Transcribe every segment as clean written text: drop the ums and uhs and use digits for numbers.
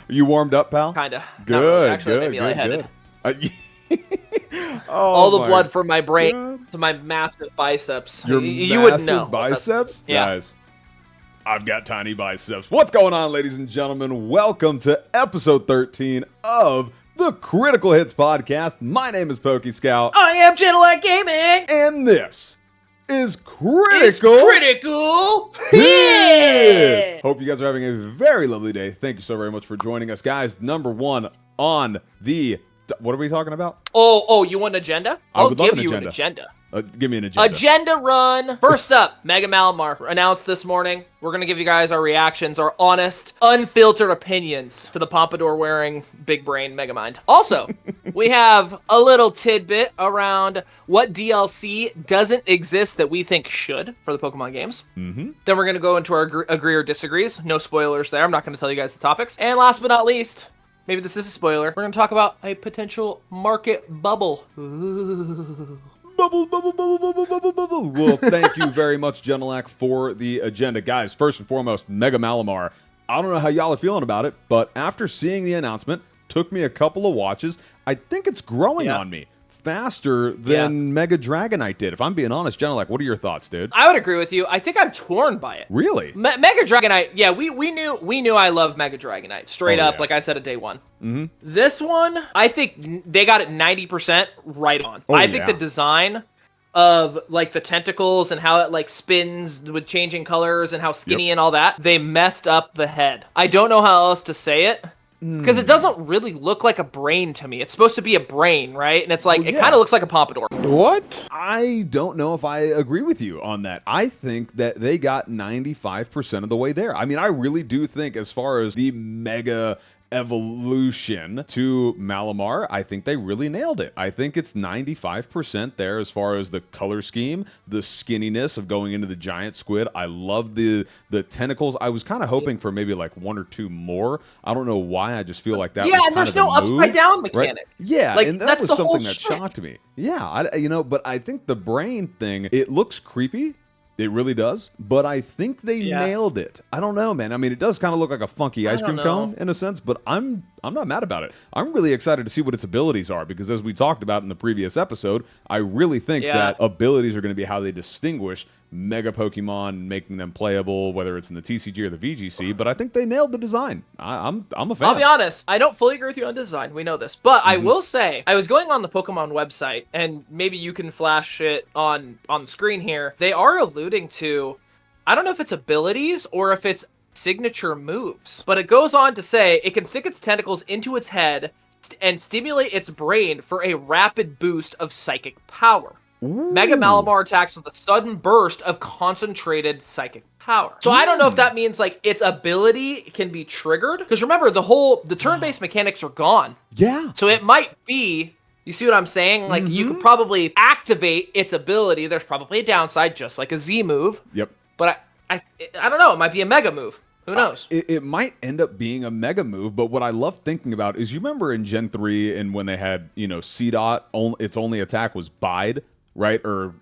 You warmed up, pal? Kinda. Good, really. Actually, good, made me lightheaded. Oh, All the blood my from my brain God. to my massive biceps. Your You wouldn't know. massive biceps? Yeah. Guys, I've got tiny biceps. What's going on, ladies and gentlemen? Welcome to episode 13 of the Critical Hitz Podcast. My name is Pokey Scout. I am Gentleman Gaming. And this is It's Critical Hitz. Hope you guys are having a very lovely day. Thank you so very much for joining us, guys. Number one on the... What are we talking about? Oh, you want an agenda? I I'll would love give an you agenda. an agenda. Give me an agenda. Agenda run. First up, Mega Malamar announced this morning. We're going to give you guys our reactions, our honest, unfiltered opinions to the pompadour wearing big brain Megamind. Also, we have a little tidbit around what DLC doesn't exist that we think should for the Pokemon games. Mm-hmm. Then we're going to go into our agree or disagrees. No spoilers there. I'm not going to tell you guys the topics. And last but not least, maybe this is a spoiler, we're going to talk about a potential market bubble. Ooh. Bubble. Well, thank you very much, Genelac, for the agenda. Guys, first and foremost, Mega Malamar. I don't know how y'all are feeling about it, but after seeing the announcement, took me a couple of watches. I think it's growing on me faster than Mega Dragonite did. If I'm being honest, Genelac, what are your thoughts, dude? I would agree with you. I think I'm torn by it. Really? Mega Dragonite, yeah, we knew I loved Mega Dragonite. Straight up, like I said at day one. Mm-hmm. This one, I think they got it 90% right on. I think the design of like the tentacles and how it like spins with changing colors and how skinny and all that, they messed up the head. I don't know how else to say it. Because it doesn't really look like a brain to me. It's supposed to be a brain, right? And it's like, it kind of looks like a pompadour. What? I don't know if I agree with you on that. I think that they got 95% of the way there. I mean, I really do think as far as the Mega evolution to Malamar, I think they really nailed it. I think it's 95% there as far as the color scheme, the skinniness of going into the giant squid. I love the tentacles. I was kind of hoping for maybe like one or two more. I don't know why. I just feel like that was and there's no upside down mechanic. Right? Yeah, like, and that that's was the something whole that shtick. shocked me. Yeah, but I think the brain thing, it looks creepy. It really does, but I think they nailed it. I don't know, man. I mean, it does kind of look like a funky ice cream cone in a sense, but I'm not mad about it. I'm really excited to see what its abilities are because as we talked about in the previous episode, I really think that abilities are going to be how they distinguish Mega Pokemon, making them playable, whether it's in the TCG or the VGC, but I think they nailed the design. I'm a fan. I'll be honest, I don't fully agree with you on design. We know this. But I will say, I was going on the Pokemon website, and maybe you can flash it on the screen here. They are alluding to, I don't know if it's abilities or if it's signature moves, but it goes on to say it can stick its tentacles into its head and stimulate its brain for a rapid boost of psychic power. Ooh. Mega Malamar attacks with a sudden burst of concentrated psychic power. So I don't know if that means like its ability can be triggered. Because remember, the turn-based mechanics are gone. Yeah. So it might be, you see what I'm saying? Like you could probably activate its ability. There's probably a downside, just like a Z move. Yep. But I don't know. It might be a Mega move. Who knows? It might end up being a Mega move, but what I love thinking about is you remember in Gen 3 and when they had, C-Dot, its only attack was Bide, right? Or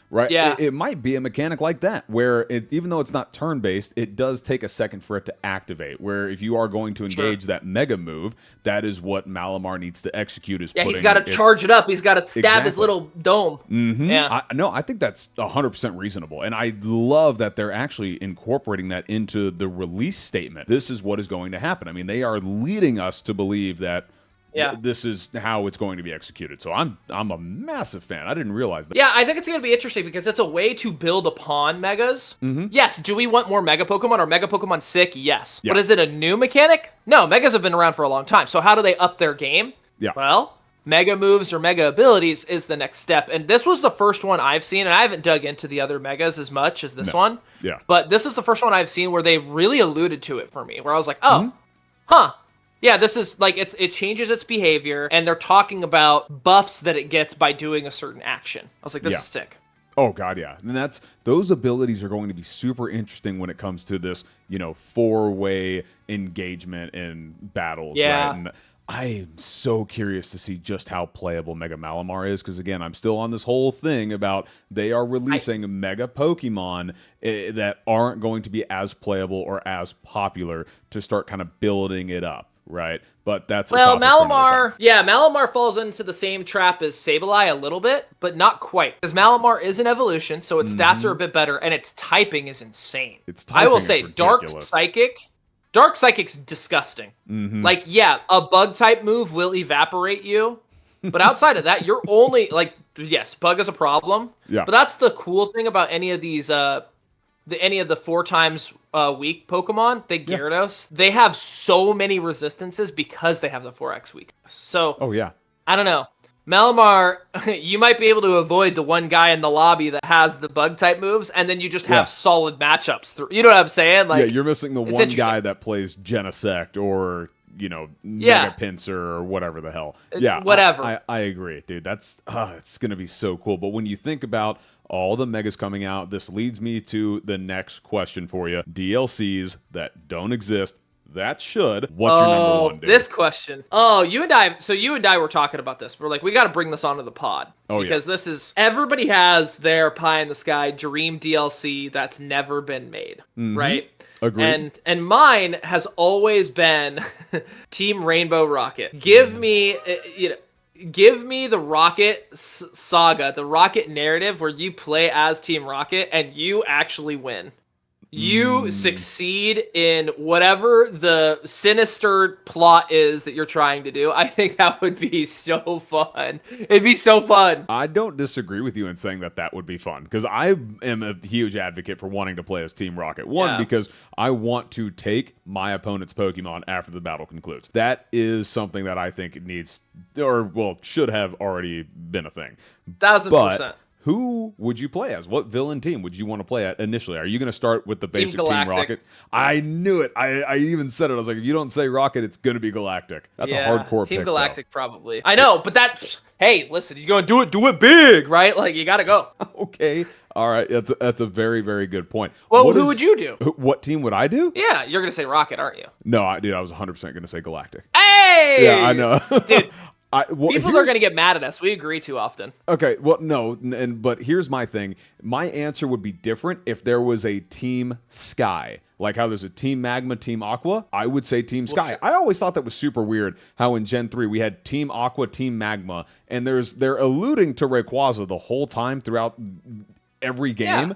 right? Yeah. It might be a mechanic like that, where even though it's not turn-based, it does take a second for it to activate, where if you are going to engage that Mega move, that is what Malamar needs to execute. He's got to charge it up. He's got to stab his little dome. Mm-hmm. Yeah. I think that's 100% reasonable, and I love that they're actually incorporating that into the release statement. This is what is going to happen. I mean, they are leading us to believe that this is how it's going to be executed. So I'm a massive fan. I didn't realize that. Yeah, I think it's going to be interesting because it's a way to build upon Megas. Yes, do we want more Mega Pokemon? Are Mega Pokemon sick? Yes. Yeah. But is it a new mechanic? No, Megas have been around for a long time. So how do they up their game? Yeah. Well, Mega moves or Mega abilities is the next step. And this was the first one I've seen, and I haven't dug into the other Megas as much as this one. Yeah. But this is the first one I've seen where they really alluded to it for me, where I was like, yeah, this is like it changes its behavior, and they're talking about buffs that it gets by doing a certain action. I was like, this is sick. Oh god, yeah. And those abilities are going to be super interesting when it comes to this, four-way engagement in battles. Yeah. Right? And I'm so curious to see just how playable Mega Malamar is, because again, I'm still on this whole thing about they are releasing Mega Pokemon that aren't going to be as playable or as popular to start kind of building it up, right? But that's Malamar falls into the same trap as Sableye a little bit, but not quite, because Malamar is an evolution, so its stats are a bit better, and its typing is insane. I will say, Dark Psychic's disgusting. Like, yeah, a bug type move will evaporate you, but outside of that, you're only like, yes, bug is a problem. Yeah. But that's the cool thing about any of these, any of the 4 times weak Pokemon, the Gyarados, they have so many resistances because they have the 4x weakness. So, I don't know. Malamar, you might be able to avoid the one guy in the lobby that has the bug type moves, and then you just have solid matchups through. You know what I'm saying? Like, you're missing the one guy that plays Genesect or, Mega Pinsir or whatever the hell. Yeah, whatever. I agree, dude. That's it's gonna be so cool. But when you think about all the megas coming out, this leads me to the next question for you: DLCs that don't exist. That should. What's your number one, dude? This question. Oh, you and I were talking about this. We're like, we got to bring this onto the pod. Because this is, everybody has their pie in the sky dream DLC that's never been made, right? Agreed. And mine has always been Team Rainbow Rocket. Give me, give me the Rocket saga, the Rocket narrative where you play as Team Rocket and you actually win. You succeed in whatever the sinister plot is that you're trying to do. I think that would be so fun. It'd be so fun. I don't disagree with you in saying that would be fun, because I am a huge advocate for wanting to play as Team Rocket. One, because I want to take my opponent's Pokemon after the battle concludes. That is something that I think needs, should have already been a thing. 1000%. Who would you play as? What villain team would you want to play at initially? Are you going to start with the basic Team Rocket? I knew it. I even said it. I was like, if you don't say Rocket, it's going to be Galactic. That's a hardcore pick. Team Galactic, probably. I know, but hey, listen, you're going to do it big, right? Like, you got to go. Okay. All right. That's a very, very good point. Well, who would you do? What team would I do? Yeah, you're going to say Rocket, aren't you? No, I was 100% going to say Galactic. Hey! Yeah, I know. Dude. People are going to get mad at us. We agree too often. Okay, well, no, but here's my thing. My answer would be different if there was a Team Sky. Like how there's a Team Magma, Team Aqua. I would say Team Sky. Sure. I always thought that was super weird how in Gen 3 we had Team Aqua, Team Magma, and they're alluding to Rayquaza the whole time throughout every game,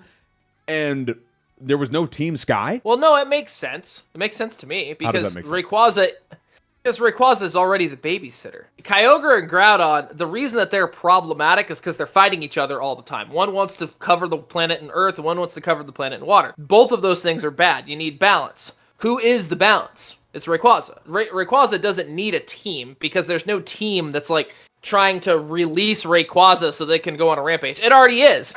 and there was no Team Sky? Well, no, it makes sense. It makes sense to me, because Rayquaza... Because Rayquaza is already the babysitter. Kyogre and Groudon, the reason that they're problematic is because they're fighting each other all the time. One wants to cover the planet in earth, and one wants to cover the planet in water. Both of those things are bad. You need balance. Who is the balance? It's Rayquaza. Rayquaza doesn't need a team, because there's no team that's like trying to release Rayquaza so they can go on a rampage. It already is.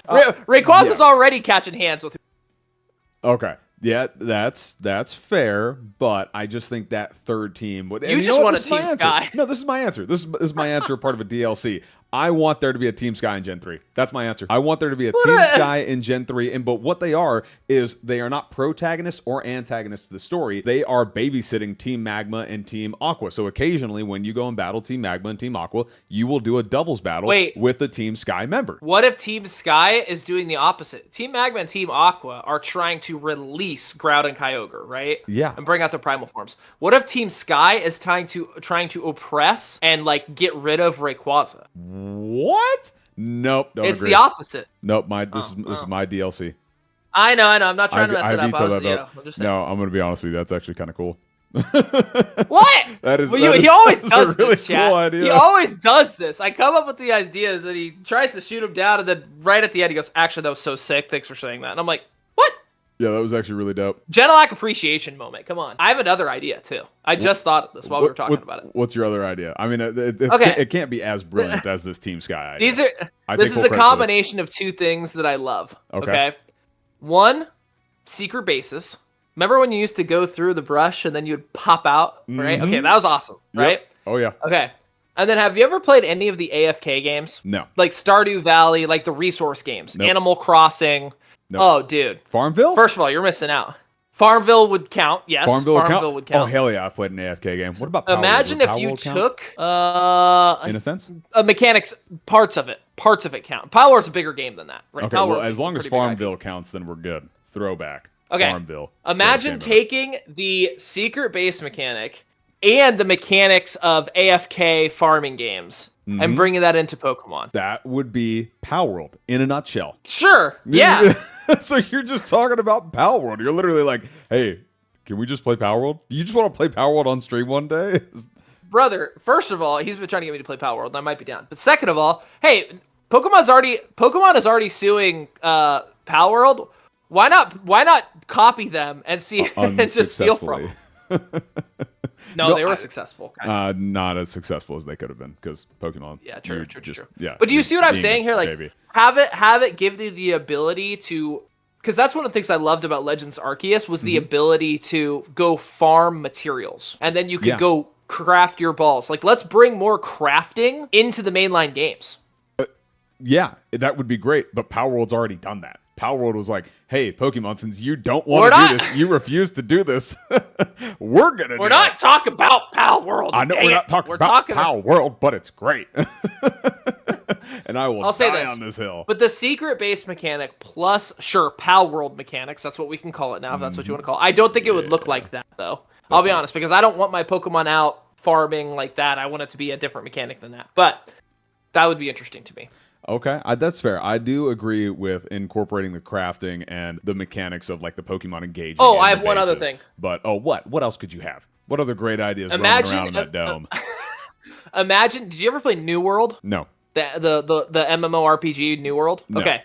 Rayquaza's already catching hands with. Okay. Yeah, that's fair, but I just think that third team would. You just want a Team Sky. No, this is my answer. This is my answer, part of a DLC. I want there to be a Team Sky in Gen 3. That's my answer. I want there to be a Team Sky in Gen 3, but what they are is they are not protagonists or antagonists to the story. They are babysitting Team Magma and Team Aqua. So occasionally when you go and battle Team Magma and Team Aqua, you will do a doubles battle with a Team Sky member. What if Team Sky is doing the opposite? Team Magma and Team Aqua are trying to release Groudon and Kyogre, right? Yeah. And bring out their primal forms. What if Team Sky is trying to oppress and like get rid of Rayquaza? What? Nope. It's the opposite. Nope. This is my DLC. I know. I'm not trying to mess it up. I'm going to be honest with you. That's actually kind of cool. What? He always does really this, chat. Cool idea. He always does this. I come up with the ideas and he tries to shoot him down, and then right at the end he goes, "Actually, that was so sick. Thanks for saying that." And I'm like, "What?" Yeah, that was actually really dope. Genelac appreciation moment. Come on. I have another idea too. I just thought of this while we were talking about it. What's your other idea? I mean, it can't be as brilliant as this Team Sky idea. This is a combination of two things that I love. Okay. One, secret bases. Remember when you used to go through the brush and then you'd pop out, right? Okay, that was awesome, right? Yep. Oh yeah. Okay. And then have you ever played any of the AFK games? No. Like Stardew Valley, like the resource games, Nope. Animal Crossing. Nope. Oh, dude. Farmville? First of all, you're missing out. Farmville would count. Yes, Farmville would count. Oh hell yeah, I played an AFK game. What about Power Imagine World? if you World took in a sense, mechanics, parts of it count. Power World's a bigger game than that, right? Okay, Power well, World's as long as Farmville counts, then we're good. Throwback. Okay. Farmville. Imagine taking the secret base mechanic and the mechanics of AFK farming games and bringing that into Pokemon. That would be Power World in a nutshell. Sure. Yeah. So you're just talking about Power World. You're literally like, hey, can we just play Power World? You just want to play Power World on stream one day? Brother, first of all, he's been trying to get me to play Power World, and I might be down. But second of all, hey, Pokemon is already suing Power World. Why not copy them and see and just steal from them? No, they were successful. Not as successful as they could have been because Pokemon. Yeah, true. Yeah, but do you see what I'm saying here? Like, have it give you the ability to, because that's one of the things I loved about Legends Arceus was the ability to go farm materials, and then you could go craft your balls. Like, let's bring more crafting into the mainline games. Yeah, that would be great. But Power World's already done that. Power World was like, hey, Pokemon, since you don't want to do this, you refuse to do this, we're not talking about Power World. I know we're not talking about Power World, but it's great. And I'll say die this, on this hill. But the secret base mechanic plus, Power World mechanics, that's what we can call it now, if that's what you want to call it. I don't think it would look like that, though. I'll be honest, because I don't want my Pokemon out farming like that. I want it to be a different mechanic than that. But that would be interesting to me. Okay, that's fair. I do agree with incorporating the crafting and the mechanics of like the Pokemon engaging. Oh, I have one other thing. But what else could you have? What other great ideas running around in that dome? Imagine. Did you ever play New World? No. The MMORPG New World. No. Okay.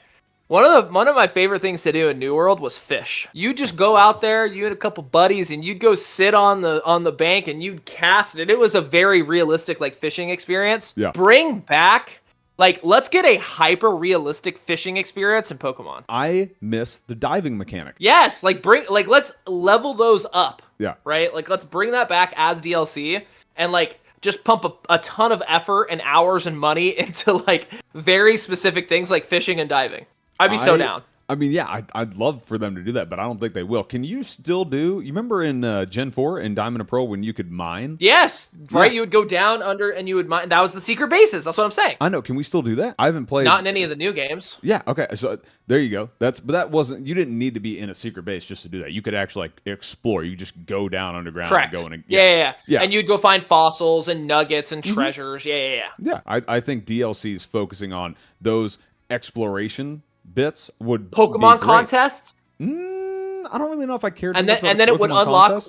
One of my favorite things to do in New World was fish. You just go out there, you and a couple buddies, and you'd go sit on the bank and you'd cast it. It was a very realistic like fishing experience. Yeah. Bring back. Like, let's get a hyper-realistic fishing experience in Pokemon. I miss the diving mechanic. Yes, let's level those up. Yeah. Right? Like, let's bring that back as DLC and, like, just pump a ton of effort and hours and money into, like, very specific things like fishing and diving. I'd be so down. I mean, yeah, I'd love for them to do that, but I don't think they will. Can you still do... You remember in Gen 4 in Diamond and Pearl when you could mine? Yes, right? Yeah. You would go down under and you would mine. That was the secret bases. That's what I'm saying. I know. Can we still do that? I haven't played... Not in any of the new games. Yeah, okay. So there you go. But that wasn't... You didn't need to be in a secret base just to do that. You could actually like explore. You just go down underground. Correct. And go in. Yeah. And you'd go find fossils and nuggets and treasures. Yeah. Yeah, I think DLC is focusing on those exploration bits would Pokemon contests. I don't really know if I cared. And then it would unlock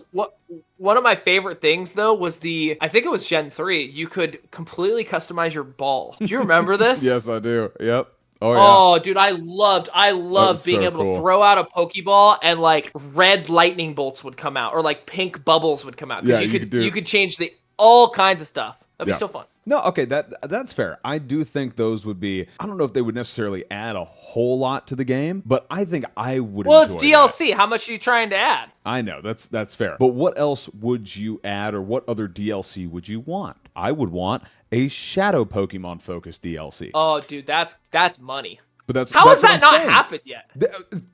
one of my favorite things though was I think it was Gen 3. You could completely customize your ball. Do you remember this? Yes, I do. Yep. Oh yeah. Oh, dude, I loved being able to throw out a Pokeball and like red lightning bolts would come out or like pink bubbles would come out because you could change all kinds of stuff. That'd be so fun. No, okay, that's fair. I do think those would be... I don't know if they would necessarily add a whole lot to the game, but I think I would enjoy it's DLC. That. How much are you trying to add? I know, that's fair. But what else would you add or what other DLC would you want? I would want a Shadow Pokemon focused DLC. Oh, dude, that's money. But how has that not happened yet?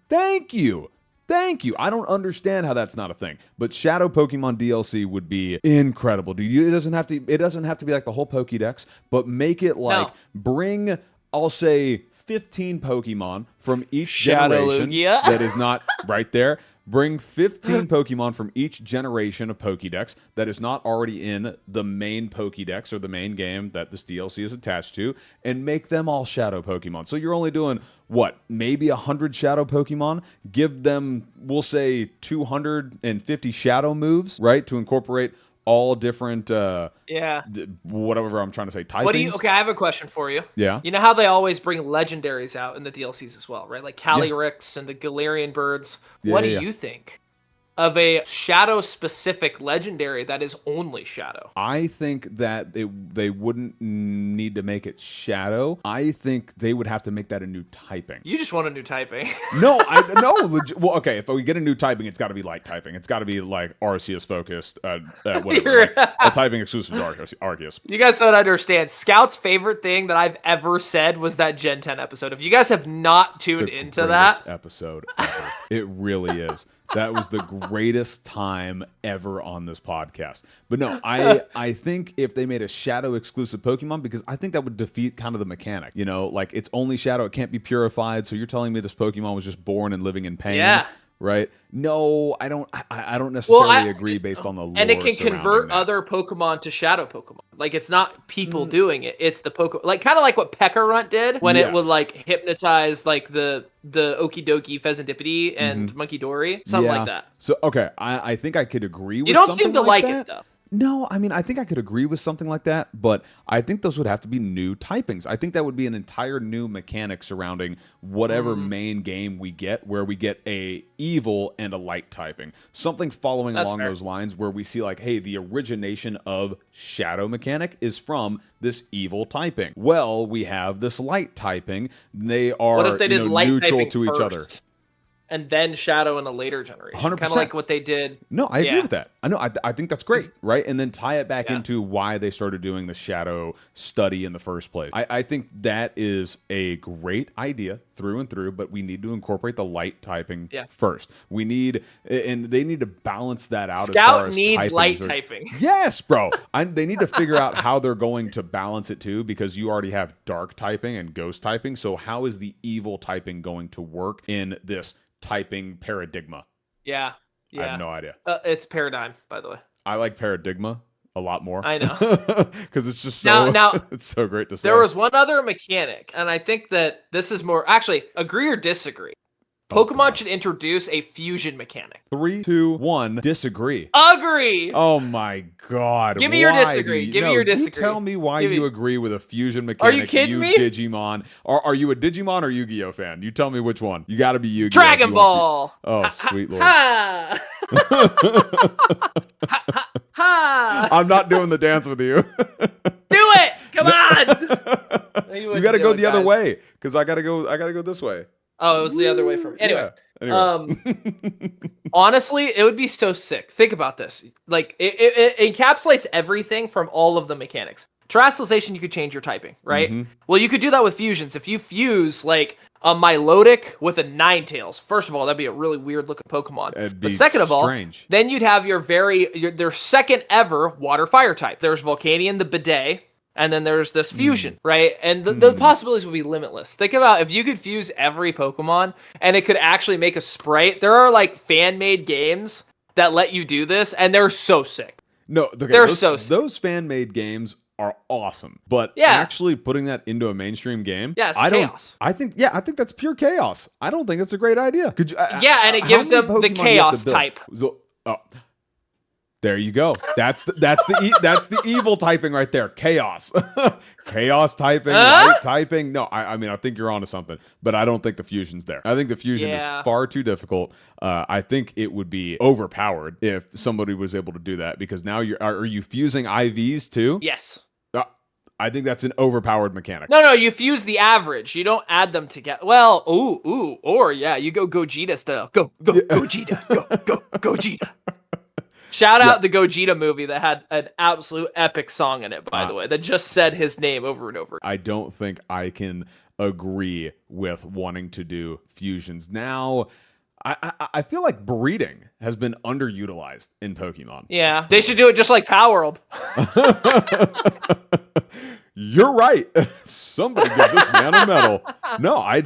Thank you. I don't understand how that's not a thing. But Shadow Pokemon DLC would be incredible, dude. It doesn't have to be like the whole Pokédex, but make it like bring, I'll say, 15 Pokemon from each generation that is not right there. Bring 15 Pokemon from each generation of Pokédex that is not already in the main Pokédex or the main game that this DLC is attached to, and make them all Shadow Pokemon. So you're only doing, maybe 100 Shadow Pokemon? Give them, we'll say, 250 Shadow moves, right, to incorporate all different, whatever I'm trying to say, typings. Okay, I have a question for you. Yeah. You know how they always bring legendaries out in the DLCs as well, right? Like Calyrex and the Galarian birds. What do you think of a Shadow-specific legendary that is only Shadow? I think that they wouldn't need to make it Shadow. I think they would have to make that a new typing. You just want a new typing. No. Well, okay, if we get a new typing, it's got to be light typing. It's got to be like Arceus-focused, whatever. A typing exclusive to Arceus. You guys don't understand. Scout's favorite thing that I've ever said was that Gen 10 episode. If you guys have not tuned into that... episode ever. It really is. That was the greatest time ever on this podcast. But no, I think if they made a shadow exclusive Pokemon, because I think that would defeat kind of the mechanic. You know, like it's only shadow, it can't be purified. So you're telling me this Pokemon was just born and living in pain? Yeah. Right? No, I don't necessarily agree based on the lore. And it can surrounding convert that. other Pokemon to shadow Pokemon. Like it's not people doing it, it's the Pokemon. Like kind of like what Pekka did when it would like hypnotize like the Okidoki Pheasantipiti and Monkey Dory, something like that. So okay, I think I could agree with You don't something seem to like like that. it though. No, I mean, I think I could agree with something like that, but I think those would have to be new typings. I think that would be an entire new mechanic surrounding whatever main game we get, where we get a evil and a light typing. Something following along those lines where we see like, hey, the origination of shadow mechanic is from this evil typing. Well, we have this light typing. They are what if they did light neutral typing to each other. first, and then shadow in a later generation? 100%. Kind of like what they did. No, I agree with that. I know. I think that's great, right? And then tie it back into why they started doing the shadow study in the first place. I think that is a great idea through and through, but we need to incorporate the light typing first. We need, and they need to balance that out. Scout as far as needs light typings typing. Yes, bro. They need to figure out how they're going to balance it too, because you already have dark typing and ghost typing. So how is the evil typing going to work in this typing paradigma? Yeah. I have no idea. It's Paradigm, by the way. I like paradigma a lot more. I know. Because it's just so now it's so great to say. There was one other mechanic, and I think that this is more actually agree or disagree. Pokemon should introduce a fusion mechanic. 3, 2, 1. Disagree. Agree. Oh my god! Give me your disagree. Give me your disagree. You tell me why you agree with a fusion mechanic. Are you kidding me? Digimon. Are you a Digimon or Yu-Gi-Oh fan? You tell me which one. You got to be Yu-Gi-Oh. Dragon Ball. Oh sweet lord! Ha! Ha! I'm not doing the dance with you. Do it! Come on! You got to go the other way because I got to go this way. Oh, it was the other way from anyway. Yeah, anyway. Honestly, it would be so sick. Think about this. Like it encapsulates everything from all of the mechanics. Terrestrialization, you could change your typing, right? Well, you could do that with fusions. If you fuse like a Milotic with a Ninetales, first of all, that'd be a really weird looking Pokemon. But second of all, then you'd have their second ever water fire type. There's Volcanion, the bidet. And then there's this fusion, right? And the possibilities would be limitless. Think about if you could fuse every Pokemon and it could actually make a sprite. There are like fan-made games that let you do this, and they're so sick. No, they're so sick. Those fan-made games are awesome. But actually putting that into a mainstream game, it's chaos. I think that's pure chaos. I don't think that's a great idea. Could you? And it gives them the chaos type. There you go. That's the evil typing right there. Chaos. Chaos typing, light typing. No, I mean I think you're onto something, but I don't think the fusion's there. I think the fusion is far too difficult. I think it would be overpowered if somebody was able to do that, because now are you fusing IVs too? Yes. I think that's an overpowered mechanic. No, you fuse the average. You don't add them together. Well, or you go Gogeta style. Go Gogeta. Go Gogeta. Shout out the Gogeta movie that had an absolute epic song in it, by the way, that just said his name over and over. I don't think I can agree with wanting to do fusions. Now, I feel like breeding has been underutilized in Pokemon. Yeah, they should do it just like Power World. You're right. Somebody give this man a medal. No, I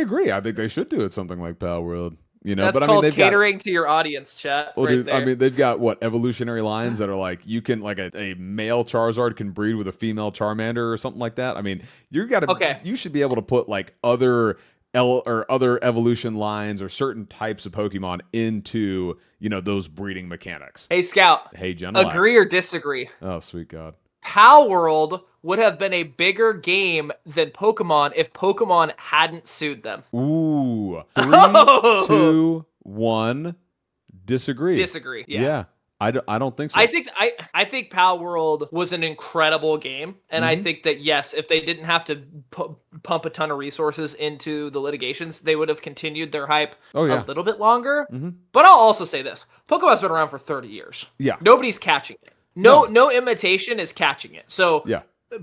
agree. I think they should do it something like Power World. You know, that's called catering to your audience, chat. Well, right dude, there. I mean, they've got evolutionary lines that are like you can a male Charizard can breed with a female Charmander or something like that. I mean, you should be able to put like other evolution lines or certain types of Pokemon into those breeding mechanics. Hey, Scout. Hey, Jen. Agree or disagree? Oh, sweet God. Power World would have been a bigger game than Pokemon if Pokemon hadn't sued them. Ooh. 3, 2, 1. Disagree. Disagree. Yeah. I don't think so. I think Power World was an incredible game, and I think that yes, if they didn't have to pump a ton of resources into the litigations, they would have continued their hype a little bit longer. But I'll also say this: Pokemon's been around for 30 years. Yeah, nobody's catching it. No imitation is catching it. So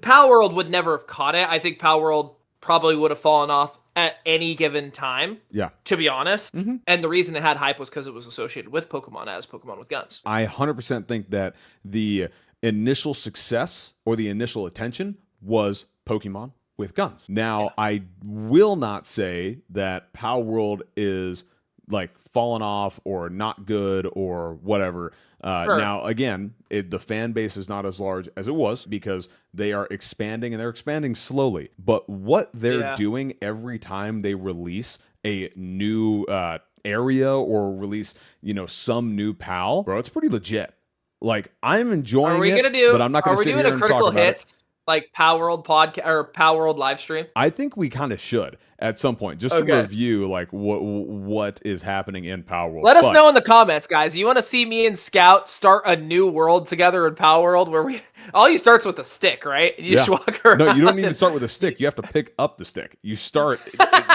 Power World would never have caught it. I think Power World probably would have fallen off at any given time. Yeah. To be honest. And the reason it had hype was because it was associated with Pokemon as Pokemon with guns. I 100% think that the initial success or the initial attention was Pokemon with guns. Now, I will not say that Power World is like fallen off or not good or whatever. Now, again, the fan base is not as large as it was because they are expanding and they're expanding slowly. But what they're doing every time they release a new area or release, some new PAL, bro, it's pretty legit. Like, I'm enjoying but I'm not going to sit here and talk about it. Are we doing a Critical Hits like Power World podcast or Power World live stream? I think we kind of should at some point, just to review like what is happening in Power World. Let us know in the comments, guys. You want to see me and Scout start a new world together in Power World where all you starts with a stick, right? You just walk around. No, you don't need to start with a stick. You have to pick up the stick. You start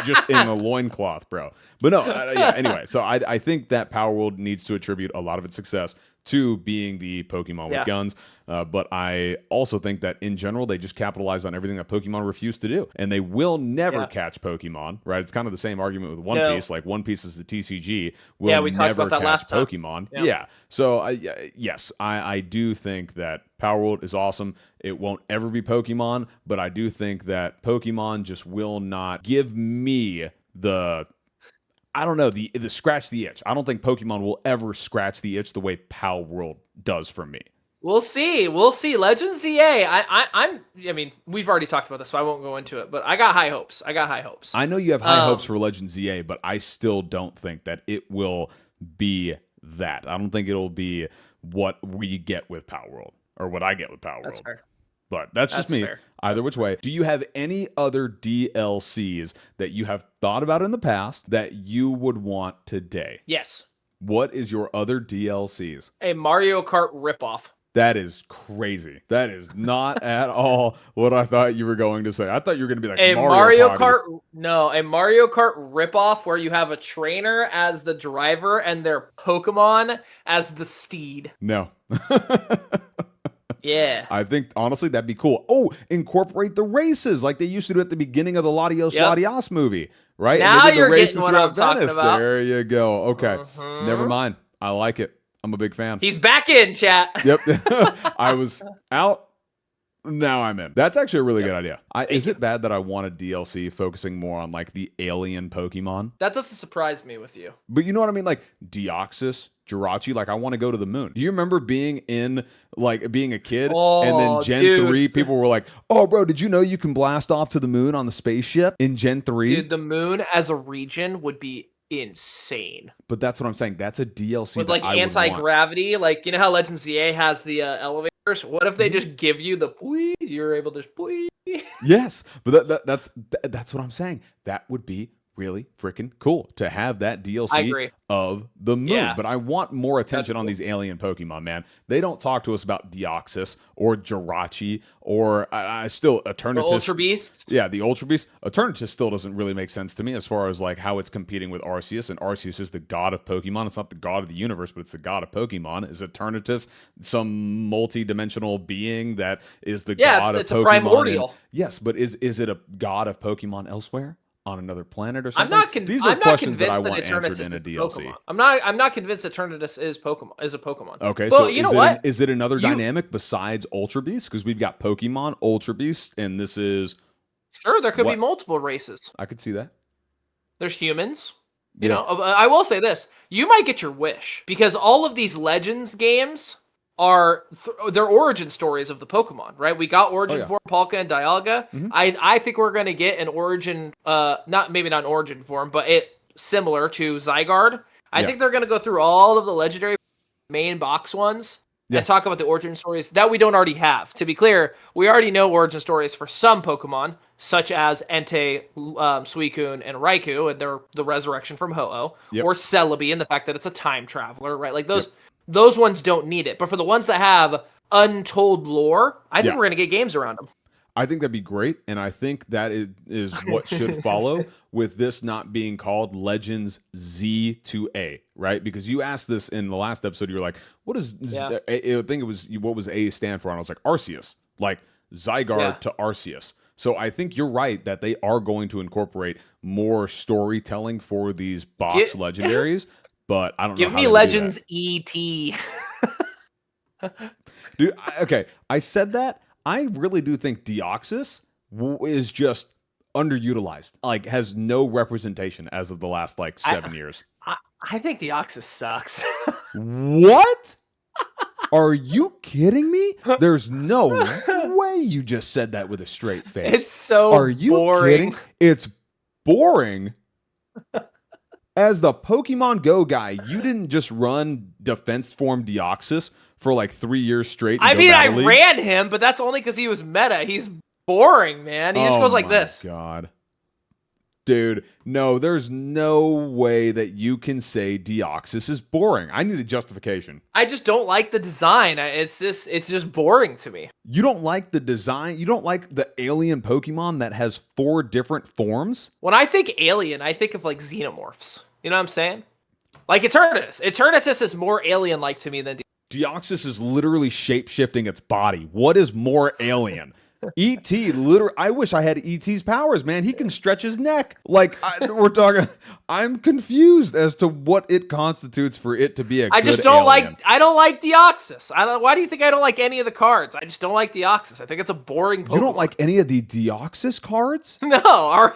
just in a loincloth, bro. But no, anyway. So I think that Power World needs to attribute a lot of its success to being the Pokemon with guns. But I also think that in general, they just capitalize on everything that Pokemon refused to do. And they will never catch Pokemon, right? It's kind of the same argument with One Piece. Like, One Piece is the TCG. We talked about that last time. Pokemon. Yeah. So, yes, I do think that Power World is awesome. It won't ever be Pokemon, but I do think that Pokemon just will not give me the scratch the itch. I don't think Pokemon will ever scratch the itch the way Power World does for me. We'll see. Legends ZA. I mean, we've already talked about this, so I won't go into it. But I got high hopes. I know you have high hopes for Legends ZA, but I still don't think that it will be that. I don't think it'll be what we get with Power World or what I get with Power World. That's fair. But that's just me. Fair. Either which way. Do you have any other DLCs that you have thought about in the past that you would want today? Yes. What is your other DLCs? A Mario Kart ripoff. That is crazy. That is not at all what I thought you were going to say. I thought you were going to be like a Mario Kart. No, a Mario Kart ripoff where you have a trainer as the driver and their Pokemon as the steed. No. Yeah. I think, honestly, that'd be cool. Oh, incorporate the races like they used to do at the beginning of the Latios Latios movie, right? Now you're getting what I'm talking about. There you go. Okay. Never mind. I like it. I'm a big fan. He's back in, chat. Yep. I was out. Now I'm in. That's actually a really good idea. Is it bad that I want a DLC focusing more on like the alien Pokemon? That doesn't surprise me with you. But you know what I mean? Like Deoxys, Jirachi, like I want to go to the moon. Do you remember being a kid and then Gen 3 people were like, "Oh bro, did you know you can blast off to the moon on the spaceship in Gen 3?" Dude, the moon as a region would be insane. But that's what I'm saying. That's a DLC with like anti-gravity, like you know how Legends ZA has the elevators. What if they just give you the pwee? You're able to just pwee. Yes, but that's what I'm saying. That would be really freaking cool to have that DLC of the moon. Yeah. But I want more attention on these alien Pokemon, man. They don't talk to us about Deoxys or Jirachi or I still Eternatus. The Ultra Beasts? Yeah, the Ultra Beasts. Eternatus still doesn't really make sense to me as far as like how it's competing with Arceus, and Arceus is the god of Pokemon. It's not the god of the universe, but it's the god of Pokemon. Is Eternatus some multi-dimensional being that is the god of Pokemon? It's a primordial. Yes, but is it a god of Pokemon elsewhere? On another planet or something? These are questions that I want answered in a DLC. I'm not convinced Eternatus is a Pokemon. Okay, well, so you know what? Is it another dynamic besides Ultra Beast? Because we've got Pokemon, Ultra Beast, and this is... Sure, there could be multiple races. I could see that. There's humans. You know, I will say this. You might get your wish. Because all of these Legends games are their origin stories of the Pokemon, right? We got origin form, Palkia and Dialga. Mm-hmm. I think we're going to get an origin, not an origin form, but it similar to Zygarde. I think they're going to go through all of the legendary main box ones and talk about the origin stories that we don't already have. To be clear, we already know origin stories for some Pokemon, such as Entei, Suicune, and Raikou, and the resurrection from Ho-Oh, or Celebi, and the fact that it's a time traveler, right? Like those... Those ones don't need it. But for the ones that have untold lore, I think we're going to get games around them. I think that'd be great. And I think that is what should follow with this not being called Legends Z2A, right? Because you asked this in the last episode. You were like, what does I think it was, what was A stand for? And I was like, Arceus. Like Zygarde to Arceus. So I think you're right that they are going to incorporate more storytelling for these box legendaries, but I don't know Give how me to Legends do ET. that. Dude, okay, I said that. I really do think Deoxys is just underutilized. Like, has no representation as of the last, like, 7 years. I think Deoxys sucks. What? Are you kidding me? There's no way you just said that with a straight face. It's so Are you boring. kidding? It's boring. As the Pokemon Go guy, you didn't just run Defense Form Deoxys for like 3 years straight. I mean, I ran him, but that's only because he was meta. He's boring, man. He just goes like this. Oh my God. Dude, no, there's no way that you can say Deoxys is boring. I need a justification. I just don't like the design. It's just boring to me. You don't like the design? You don't like the alien Pokemon that has 4 different forms? When I think alien, I think of like xenomorphs. You know what I'm saying? Like Eternatus. Eternatus is more alien-like to me than Deoxys is literally shape-shifting its body. What is more alien? E.T. literally, I wish I had E.T.'s powers, man. He can stretch his neck. Like, I'm confused as to what it constitutes for it to be a I good just don't alien. I don't like Deoxys. Why do you think I don't like any of the cards? I just don't like Deoxys. I think it's a boring Pokemon. You don't like any of the Deoxys cards? No.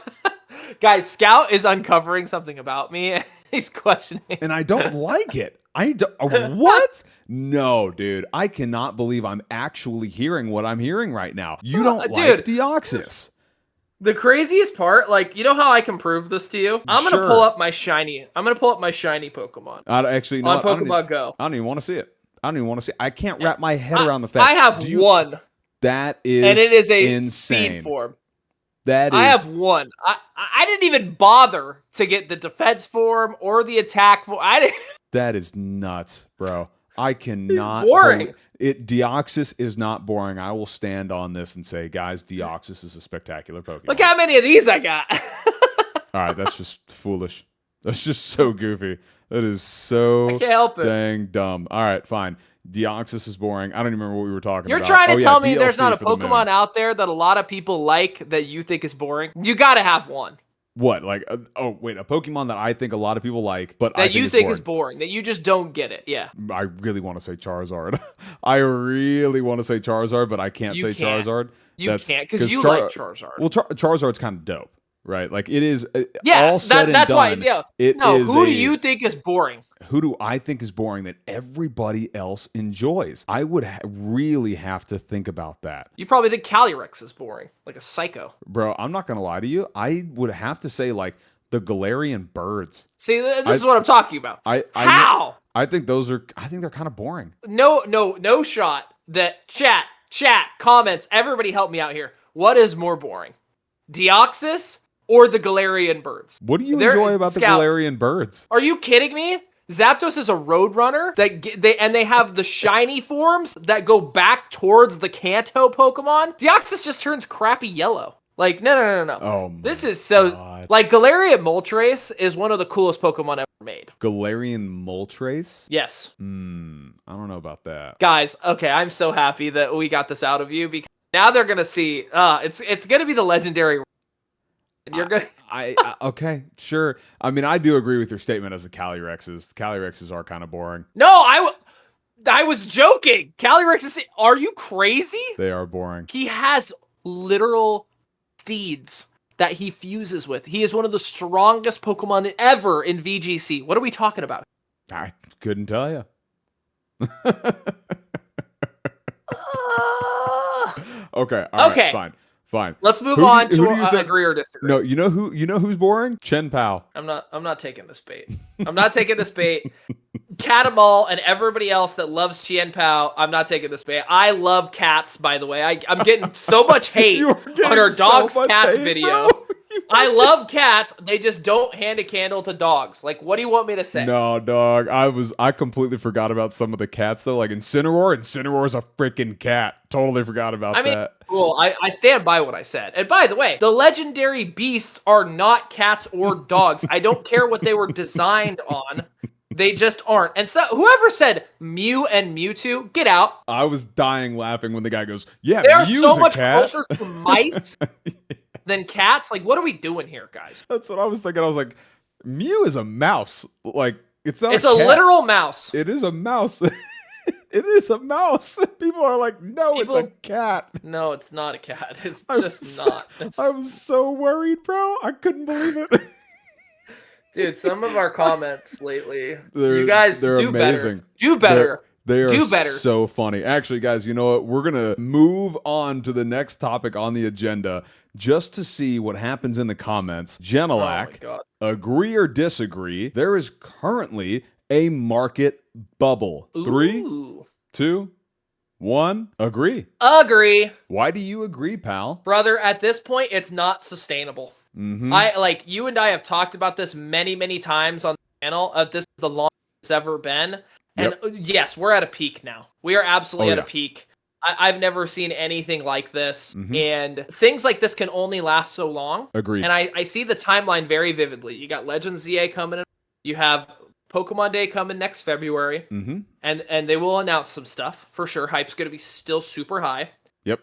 Guys, Scout is uncovering something about me. He's questioning. And I don't like it. What? No, dude. I cannot believe I'm actually hearing what I'm hearing right now. You don't like Deoxys. The craziest part, like, you know how I can prove this to you? I'm gonna pull up my shiny. I'm gonna pull up my shiny Pokemon. Actually, no, on Pokemon Go. I don't even want to see it. I don't even want to see it. I can't wrap my head around the fact. I have one. That is and it is a insane. Speed form. That is. I have one. I didn't even bother to get the defense form or the attack form. That is nuts, bro. I cannot. It's boring. Deoxys is not boring. I will stand on this and say, guys, Deoxys is a spectacular Pokemon. Look how many of these I got. All right, that's just foolish. That's just so goofy. That is so I can't help it. Dang dumb. All right, fine. Deoxys is boring. I don't even remember what we were talking You're about. trying to tell me DLC there's not a for the Pokemon moon. out there that a lot of people like that you think is boring? You gotta have one. What? Like, a Pokemon that I think a lot of people like, but that you think is boring, that you just don't get it. Yeah. I really want to say Charizard. I really want to say Charizard, but I can't say Charizard. You can't, because you like Charizard. Well, Charizard's kind of dope, right? Like, it is. Yes, all said that's and why. done, Yeah. Who do you think is boring? Who do I think is boring that everybody else enjoys? I would really have to think about that. You probably think Calyrex is boring, like a psycho. Bro, I'm not going to lie to you. I would have to say, like, the Galarian birds. See, this is what I'm talking about. How? I think they're kind of boring. No shot that chat, comments, everybody help me out here. What is more boring? Deoxys or the Galarian birds? What do you enjoy about the Galarian birds? Are you kidding me? Zapdos is a Roadrunner they have the shiny forms that go back towards the Kanto Pokemon. Deoxys just turns crappy yellow. Like, no. Oh, this is so God. Like Galarian Moltres is one of the coolest Pokemon ever made. Galarian Moltres? Yes. I don't know about that. Guys, okay, I'm so happy that we got this out of you because now they're gonna see. It's gonna be the legendary. You're good. Okay, sure. I mean, I do agree with your statement as the Calyrexes. Calyrexes are kind of boring. No, I was joking. Calyrex are you crazy? They are boring. He has literal steeds that he fuses with. He is one of the strongest Pokemon ever in VGC. What are we talking about? I couldn't tell you. Okay. All right, fine. Let's move on to agree or disagree. No, you know who's boring? Chen Pao. I'm not taking this bait. I'm not taking this bait. Catamal and everybody else that loves Chien Pao, I'm not taking this bait. I love cats, by the way. I'm getting so much hate on our dogs cats video. I love cats. They just don't hand a candle to dogs. Like, what do you want me to say? No, dog. I completely forgot about some of the cats though. Like Incineroar's a freaking cat. Totally forgot about that. Cool. I stand by what I said. And by the way, the legendary beasts are not cats or dogs. I don't care what they were designed on. They just aren't. And so whoever said Mew and Mewtwo, get out. I was dying laughing when the guy goes, "Yeah, They are Mew's so a much cat." closer to mice than cats. Like, what are we doing here, guys? That's what I was thinking. I was like, Mew is a mouse. Like, it's not. It's a a cat. literal mouse. It is a mouse. It is a mouse. People are like, no, it's a cat. No, it's not a cat. It's just not. I was so worried, bro. I couldn't believe it. Dude, some of our comments lately, you guys they're do amazing. better. Do better. They are do better. So funny. Actually, guys, you know what? We're going to move on to the next topic on the agenda just to see what happens in the comments. Genelac, agree or disagree? There is currently a market bubble. Ooh. 3, 2, 1. Agree. Agree. Why do you agree, pal? Brother, at this point, it's not sustainable. You and I have talked about this many times on the channel. This is the longest it's ever been. And yes, we're at a peak now. We are absolutely at a peak. I've never seen anything like this. And things like this can only last so long. Agreed. And I see the timeline very vividly. You got Legends ZA coming in. You have Pokemon Day coming next February. And they will announce some stuff for sure. Hype's going to be still super high. Yep.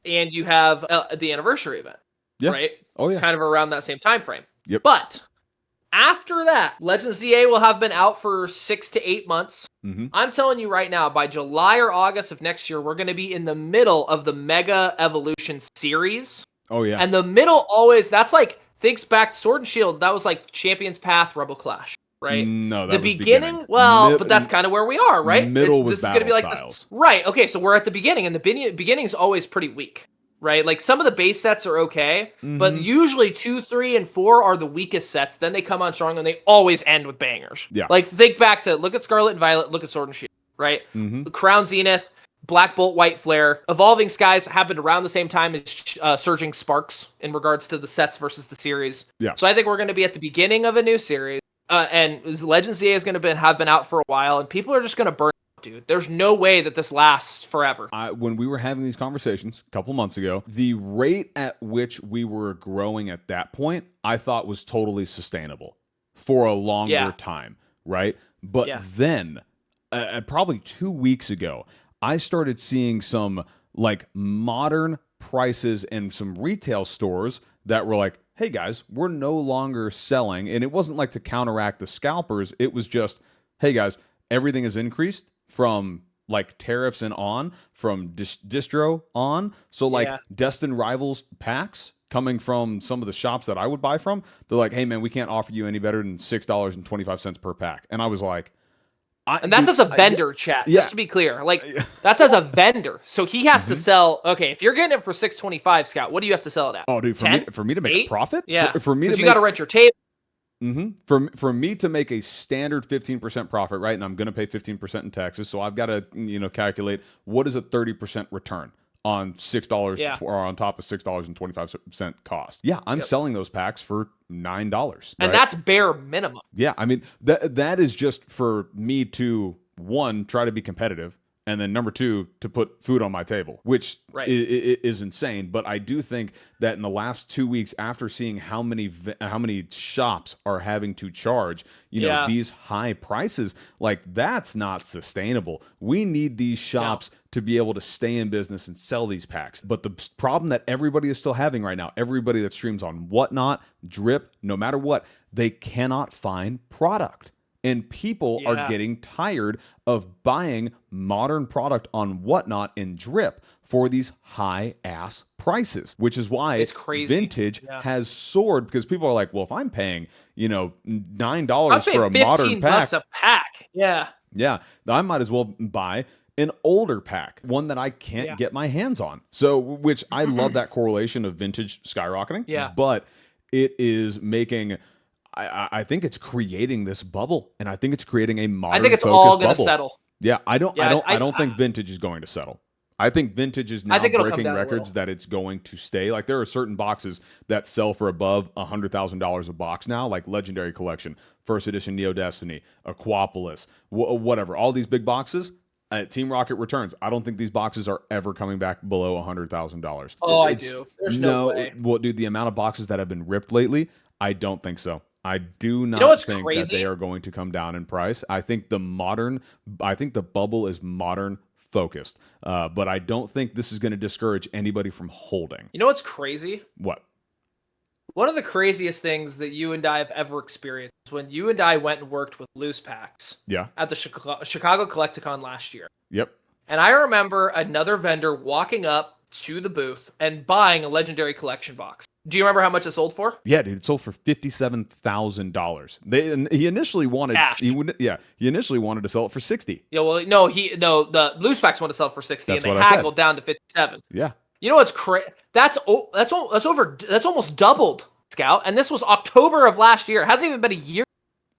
And you have the anniversary event. Yeah. Right? Oh, yeah. Kind of around that same time frame. Yep. But after that, Legends ZA will have been out for 6 to 8 months. I'm telling you right now, by July or August of next year, we're going to be in the middle of the Mega Evolution series. Oh, yeah. And the middle always, that's like, thinks back to Sword and Shield, that was like Champion's Path, Rebel Clash. Right? No, that the was beginning. Well, but that's kind of where we are, right? Middle was this is going to be like styles. this, right? Okay, so we're at the beginning, and the beginning is always pretty weak, right? Like some of the base sets are okay, but usually 2, 3, and 4 are the weakest sets. Then they come on strong, and they always end with bangers. Yeah. Like think back to look at Scarlet and Violet, look at Sword and Shield, right? Crown Zenith, Black Bolt, White Flare, Evolving Skies happened around the same time as Surging Sparks in regards to the sets versus the series. Yeah. So I think we're going to be at the beginning of a new series. And Legends ZA is going to have been out for a while, and people are just going to burn out, dude. There's no way that this lasts forever. When we were having these conversations a couple months ago, the rate at which we were growing at that point, I thought was totally sustainable for a longer time, right? But then, probably 2 weeks ago, I started seeing some like modern prices in some retail stores that were like, hey guys, we're no longer selling. And it wasn't like to counteract the scalpers. It was just, hey guys, everything has increased from like tariffs and on, from distro on. So like Destined Rivals packs coming from some of the shops that I would buy from, they're like, hey man, we can't offer you any better than $6.25 per pack. And I was like, and that's as a vendor, chat. Just to be clear, like that's as a vendor. So he has to sell. Okay, if you're getting it for $6.25, Scott, what do you have to sell it at? Oh, dude, for me to make a profit, for me to you got to rent your table. For me to make a standard 15% profit, right? And I'm going to pay 15% in taxes, so I've got to calculate what is a 30% return on $6 or on top of $6.25 cost. Yeah, I'm selling those packs for $9, right? And that's bare minimum. Yeah, I mean that is just for me to, one, try to be competitive, and then number two, to put food on my table, which is insane. But I do think that in the last 2 weeks, after seeing how many shops are having to charge, these high prices, like that's not sustainable. We need these shops to be able to stay in business and sell these packs. But the problem that everybody is still having right now, everybody that streams on Whatnot, Drip, no matter what, they cannot find product. And people are getting tired of buying modern product on Whatnot and Drip for these high-ass prices, which is why it's crazy. Vintage has soared, because people are like, well, if I'm paying, $9 for a modern pack. $15 a pack. Yeah, I might as well buy an older pack, one that I can't get my hands on. So, which I love that correlation of vintage skyrocketing. Yeah. But it is making, I think it's creating this bubble, and I think it's creating a modern. I think it's all going to settle. Yeah, I don't think vintage is going to settle. I think vintage is now breaking records that it's going to stay. Like there are certain boxes that sell for above $100,000 a box now, like Legendary Collection, First Edition Neo Destiny, Aquapolis, whatever. All these big boxes. Team Rocket Returns. I don't think these boxes are ever coming back below $100,000. Oh, I do. There's no way. Well, dude, the amount of boxes that have been ripped lately, I don't think so. I do not what's think that crazy? they are going to come down in price. I think the bubble is modern focused, but I don't think this is going to discourage anybody from holding. You know what's crazy? What? One of the craziest things that you and I have ever experienced is when you and I went and worked with loose packs at the Chicago Collecticon last year. Yep. And I remember another vendor walking up to the booth and buying a Legendary Collection box. Do you remember how much it sold for? Yeah, dude, it sold for $57,000. He initially wanted Cash. he initially wanted to sell it for 60. Yeah, well, no, the loose packs wanted to sell for 60, That's and what they I haggled down to 57. Yeah. You know what's crazy? That's almost doubled, Scout. And this was October of last year. It hasn't even been a year,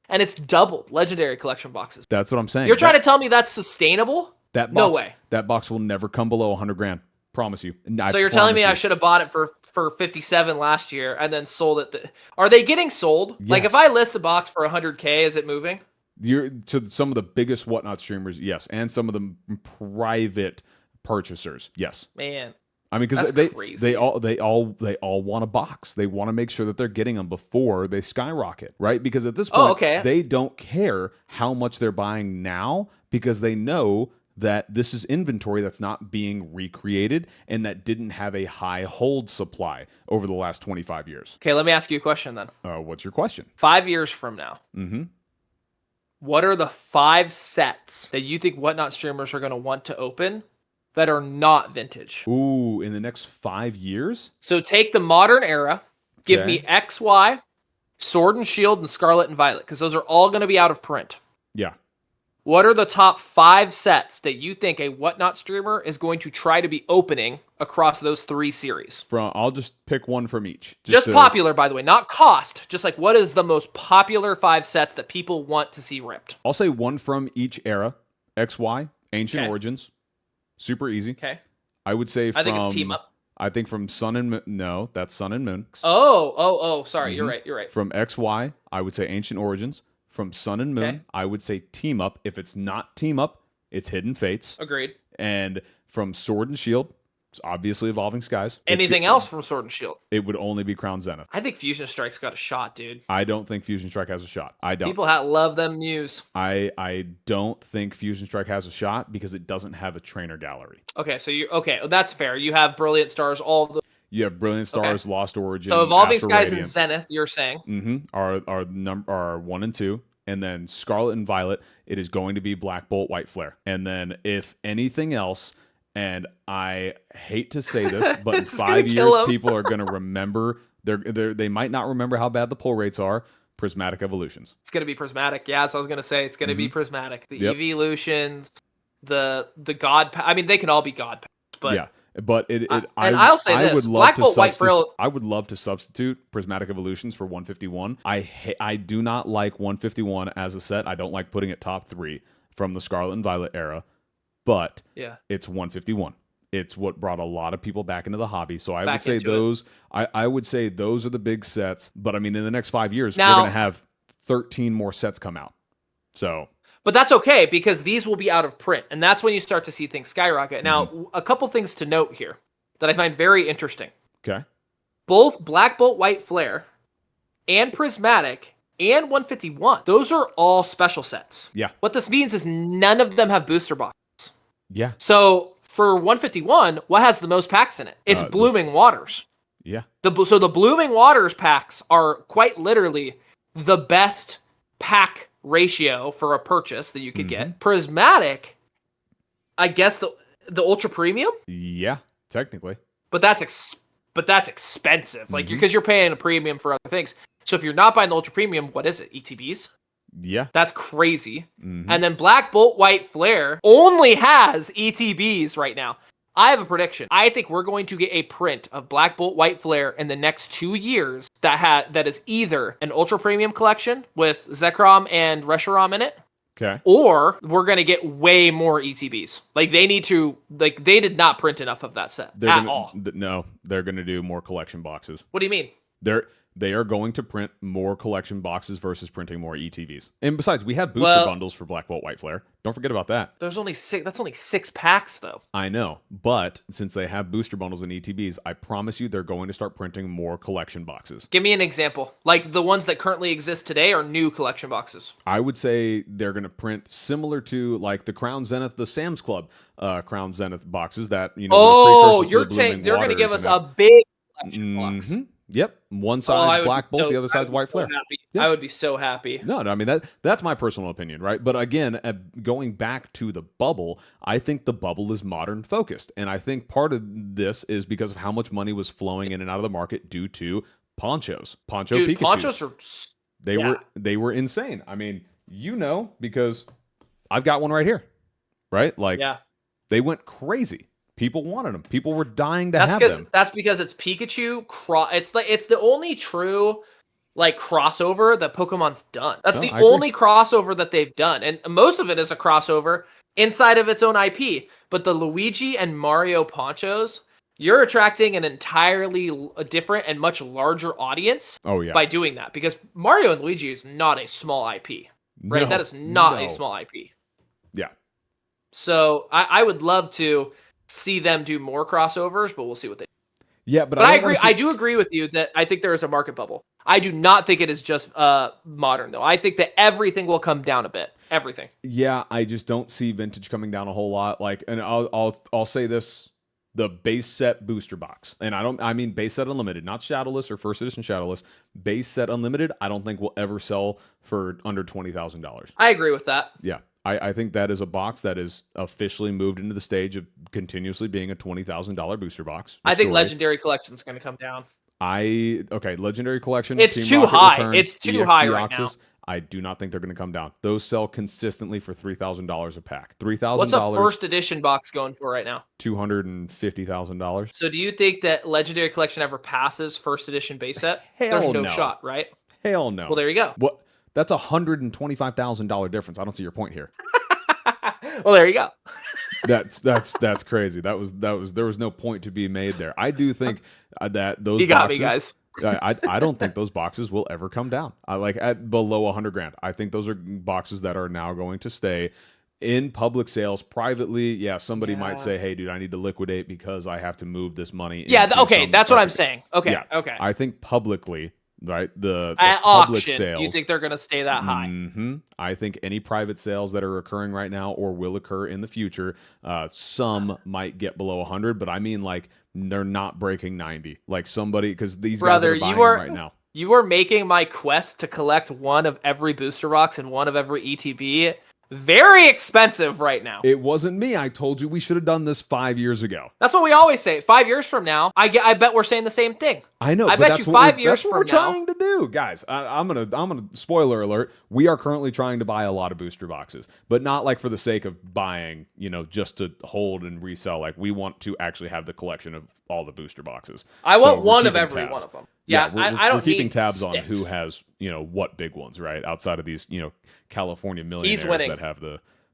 and it's doubled Legendary Collection boxes. That's what I'm saying. You're trying to tell me that's sustainable? No way. That box will never come below $100,000. Promise you. So you're telling me I should have bought it for 57 last year and then sold it? Are they getting sold? Yes. Like if I list a box for 100K, is it moving? You're to some of the biggest Whatnot streamers, yes, and some of the private purchasers, yes. Man, I mean, because they all want a box. They want to make sure that they're getting them before they skyrocket, right? Because at this point, they don't care how much they're buying now because they know that this is inventory that's not being recreated and that didn't have a high hold supply over the last 25 years. Okay, let me ask you a question then. What's your question? 5 years from now, what are the 5 sets that you think Whatnot streamers are going to want to open that are not vintage? Ooh, in the next 5 years? So take the modern era, give me XY, Sword and Shield, and Scarlet and Violet, because those are all going to be out of print. Yeah. What are the top 5 sets that you think a Whatnot streamer is going to try to be opening across those 3 series? I'll just pick one from each. Just popular, by the way, not cost. Just like what is the most popular 5 sets that people want to see ripped? I'll say one from each era. XY, Ancient Origins. Super easy. Okay. I would say I think it's Team Up. I think from Sun and Moon. No, that's Sun and Moon. Oh. Sorry, you're right. From XY, I would say Ancient Origins. From Sun and Moon, I would say Team Up. If it's not Team Up, it's Hidden Fates. Agreed. And from Sword and Shield, it's obviously Evolving Skies. Anything else from Sword and Shield? It would only be Crown Zenith. I think Fusion Strike's got a shot, dude. I don't think Fusion Strike has a shot. I don't. People love them Muse. I don't think Fusion Strike has a shot because it doesn't have a trainer gallery. Okay, so that's fair. You have Brilliant Stars, all of the. You have Brilliant Stars, Lost Origin. So Evolving Astral Skies Radiant. and Zenith, you're saying? Are 1 and 2. And then Scarlet and Violet, it is going to be Black Bolt, White Flare. And then if anything else, and I hate to say this, but in 5 years, people are going to remember, they might not remember how bad the pull rates are, Prismatic Evolutions. It's going to be Prismatic. Yeah, so I was going to say it's going to be Prismatic. The Evolutions, the God Pack. I mean, they can all be God Packs, but... Yeah. But I'll say this: Black Bolt, White Flare. I would love to substitute Prismatic Evolutions for 151. I do not like 151 as a set. I don't like putting it top 3 from the Scarlet and Violet era. But it's 151. It's what brought a lot of people back into the hobby. So I would say those. I would say those are the big sets. But I mean, in the next 5 years, we're going to have 13 more sets come out. So. But that's okay because these will be out of print, and that's when you start to see things skyrocket. Now, a couple things to note here that I find very interesting. Okay. Both Black Bolt, White Flare, and Prismatic, and 151, those are all special sets. Yeah. What this means is none of them have booster boxes. Yeah. So for 151, what has the most packs in it? It's Blooming Waters. Yeah. So the Blooming Waters packs are quite literally the best pack ratio for a purchase that you could get. Prismatic, I guess the Ultra Premium? Yeah, technically. But that's expensive. Like because you're paying a premium for other things. So if you're not buying the Ultra Premium, what is it? ETBs? Yeah. That's crazy. And then Black Bolt White Flare only has ETBs right now. I have a prediction. I think we're going to get a print of Black Bolt White Flare in the next 2 years that is either an Ultra Premium collection with Zekrom and Reshiram in it. Okay. Or we're going to get way more ETBs. Like they did not print enough of that set all. No, they're going to do more collection boxes. What do you mean? they are going to print more collection boxes versus printing more ETBs. And besides, we have booster bundles for Black Bolt White Flare. Don't forget about that. There's only 6. That's only 6 packs, though. I know, but since they have booster bundles and ETBs, I promise you they're going to start printing more collection boxes. Give me an example. Like the ones that currently exist today are new collection boxes. I would say they're going to print similar to like the Crown Zenith, the Sam's Club Crown Zenith boxes that, you know. Oh, you're saying they're going to give us a big collection box. Yep. One side's Black Bolt, the other side's White Flare. Yep. I would be so happy. No, I mean, that's my personal opinion, right? But again, going back to the bubble, I think the bubble is modern focused. And I think part of this is because of how much money was flowing in and out of the market due to ponchos. Pikachu. Ponchos are... They were insane. I mean, you know, because I've got one right here, right? Like, they went crazy. People wanted them. People were dying to have them. That's because it's Pikachu. It's the only true like crossover that Pokemon's done. That's the only crossover that they've done, and most of it is a crossover inside of its own IP. But the Luigi and Mario ponchos, you're attracting an entirely different and much larger audience. By doing that, because Mario and Luigi is not a small IP, right? That is not a small IP. Yeah. So I would love to see them do more crossovers, but we'll see what they do. Yeah, but I agree. I do agree with you that I think there is a market bubble. I do not think it is just modern though. I think that everything will come down a bit. Everything. Yeah, I just don't see vintage coming down a whole lot. Like, and I'll say this: the base set booster box, and I mean base set unlimited, not shadowless or first edition shadowless. Base set unlimited, I don't think will ever sell for under $20,000. I agree with that. Yeah. I think that is a box that is officially moved into the stage of continuously being a $20,000 booster box. I think Legendary Collection is going to come down. Legendary Collection. It's too high. It's too high right now. I do not think they're going to come down. Those sell consistently for $3,000 a pack. $3,000. What's a first edition box going for right now? $250,000. So do you think that Legendary Collection ever passes first edition base set? Hell There's no shot, right? Hell no. Well, there you go. What? That's $125,000 difference. I don't see your point here. Well, there you go. That's crazy. There was no point to be made there. I do think that those you got me, guys. I don't think those boxes will ever come down. I like at below $100,000. I think those are boxes that are now going to stay in public sales privately. Yeah, somebody might say, "Hey, dude, I need to liquidate because I have to move this money." Yeah, okay, that's what I'm saying. Okay, okay. I think publicly. Right, the at public auction, sales. You think they're going to stay that high? Mm-hmm. I think any private sales that are occurring right now or will occur in the future, some might get below 100, but I mean like they're not breaking 90. Like somebody, because these guys are buying them right now. You are making my quest to collect one of every booster box and one of every ETB very expensive right now. It wasn't me. I told you we should have done this 5 years ago. That's what we always say. 5 years from now, I bet we're saying the same thing. I know. I bet you 5 years from now. That's what we're trying to do, guys. I'm gonna spoiler alert. We are currently trying to buy a lot of booster boxes, but not like for the sake of buying, just to hold and resell. Like we want to actually have the collection of all the booster boxes. I want one of every one of them. Yeah, we're keeping tabs on who has, what big ones, right? Outside of these, California millionaires that have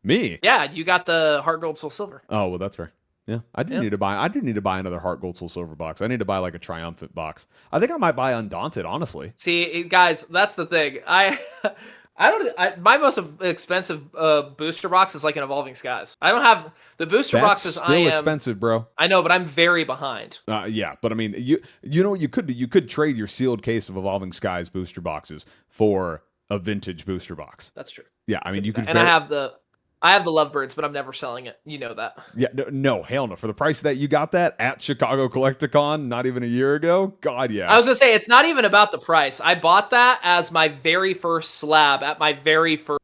me. Yeah, you got the Heart Gold Soul Silver. Oh, well, that's fair. Yeah, I do need to buy another Heart Gold Soul Silver box. I need to buy like a Triumphant box. I think I might buy Undaunted, honestly. See, guys, that's the thing. My most expensive booster box is like an Evolving Skies. I don't have the booster boxes. Still expensive, bro. I know, but I'm very behind. Yeah, but I mean, you know what you could do? You could trade your sealed case of Evolving Skies booster boxes for a vintage booster box. That's true. Yeah, I mean, you could. And I have the Lovebirds, but I'm never selling it. You know that. Yeah, no, hell no. For the price that you got that at Chicago Collecticon not even a year ago, God, yeah. I was going to say, it's not even about the price. I bought that as my very first slab at my very first...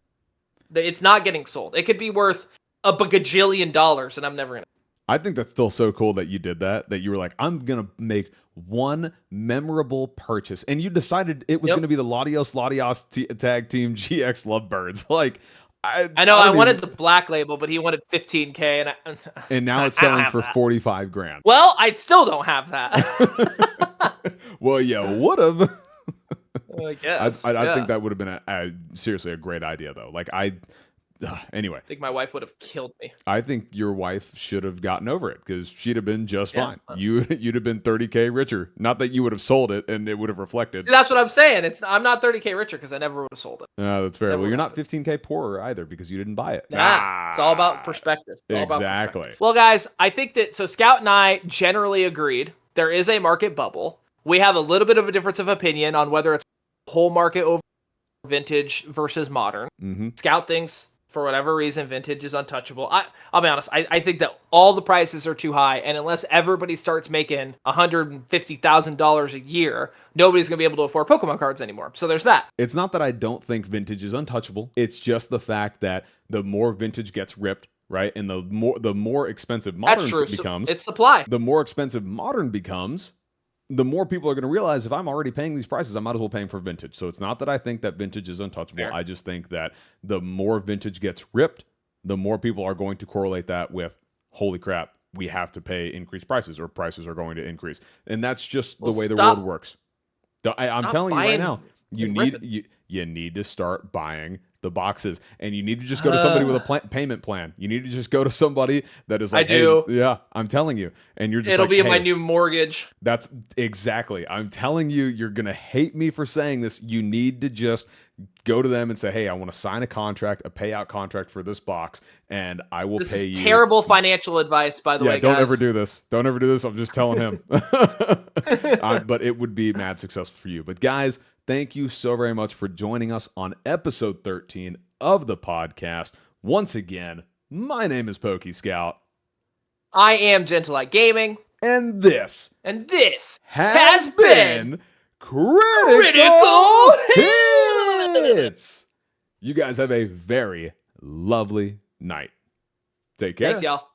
It's not getting sold. It could be worth a bagajillion dollars, and I'm never going to... I think that's still so cool that you did that you were like, I'm going to make one memorable purchase. And you decided it was going to be the Latios Tag Team GX Lovebirds. Like... I know I wanted the black label, but he wanted $15K, and now it's selling for $45,000. Well, I still don't have that. Well, yeah, would have. I guess. I think that would have been seriously a great idea, though. Like Anyway, I think my wife would have killed me. I think your wife should have gotten over it because she'd have been just Yeah. fine. You'd have been 30K richer. Not that you would have sold it and it would have reflected. See, that's what I'm saying. I'm not 30K richer because I never would have sold it. That's fair. Never Well, would you're not have. 15K poorer either because you didn't buy it. It's all about perspective. It's all about Exactly. perspective. Well, guys, I think that Scout and I generally agreed there is a market bubble. We have a little bit of a difference of opinion on whether it's whole market over vintage versus modern. Mm-hmm. Scout thinks, for whatever reason, vintage is untouchable. I'll be honest, I think that all the prices are too high, and unless everybody starts making $150,000 a year, nobody's going to be able to afford Pokemon cards anymore. So there's that. It's not that I don't think vintage is untouchable. It's just the fact that the more vintage gets ripped, right, and the more expensive modern That's true. becomes, It's supply. the more expensive modern becomes, the more people are going to realize if I'm already paying these prices, I might as well pay for vintage. So it's not that I think that vintage is untouchable. Fair. I just think that the more vintage gets ripped, the more people are going to correlate that with, holy crap, we have to pay increased prices or prices are going to increase. And that's just the way the world works. I'm telling you right now, you need to start buying the boxes, and you need to just go to somebody with a payment plan. You need to just go to somebody that is like, hey, yeah, I'm telling you. And you're just It'll like, be in hey, my new mortgage. That's exactly. I'm telling you, you're going to hate me for saying this. You need to just go to them and say, hey, I want to sign a contract, a payout contract for this box, and I will pay you. This is terrible financial advice, by the way, guys. Don't ever do this. Don't ever do this. I'm just telling him. But it would be mad successful for you. But guys, thank you so very much for joining us on episode 13 of the podcast. Once again, my name is Pokey Scout. I am Gentlelight Gaming. And this has been Critical Hitz. You guys have a very lovely night. Take care. Thanks, y'all.